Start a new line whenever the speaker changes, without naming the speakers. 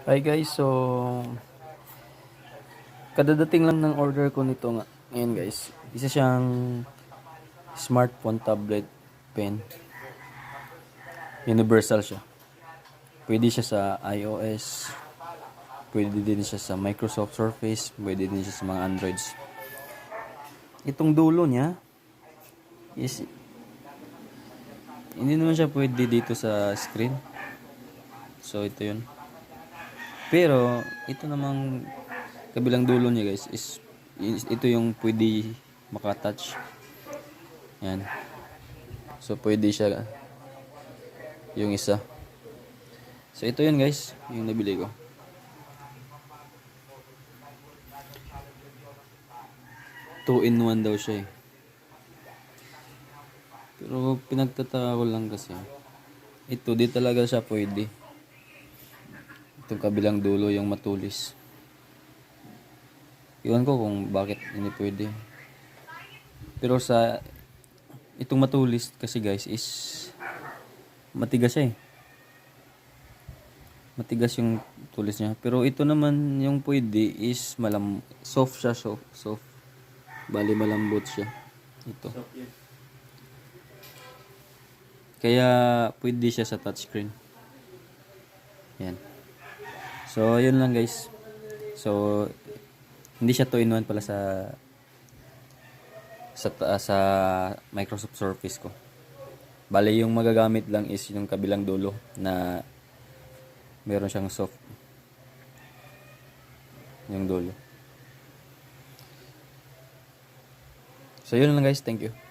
Hi guys, so kadadating lang ng order ko nito nga. Ngayon guys, isa siyang smartphone tablet pen. Universal siya. Pwede siya sa iOS, pwede din siya sa Microsoft Surface, pwede din siya sa mga Androids. Itong dulo niya is hindi naman siya pwede dito sa screen. So ito 'yun. Pero ito namang kabilang dulo niya guys is ito yung pwede makatouch. Yan. So pwede siya yung isa. So ito yun guys, yung nabili ko. Two in one daw siya eh. Pero pinagtataka ko lang kasi ito di talaga siya pwede. Itong kabilang dulo yung matulis. Iwan ko kung bakit hindi pwede. Pero sa itong matulis kasi guys is matigas siya eh. Matigas yung tulis niya. Pero ito naman yung pwede is soft siya, soft. Bali malambot siya. Ito. Kaya pwede siya sa touchscreen. Yan. So, yun lang guys. So, hindi siya 2-in-1 pala sa Microsoft Surface ko. Bali yung magagamit lang is yung kabilang dulo na meron siyang soft yung dulo. So, yun lang guys. Thank you.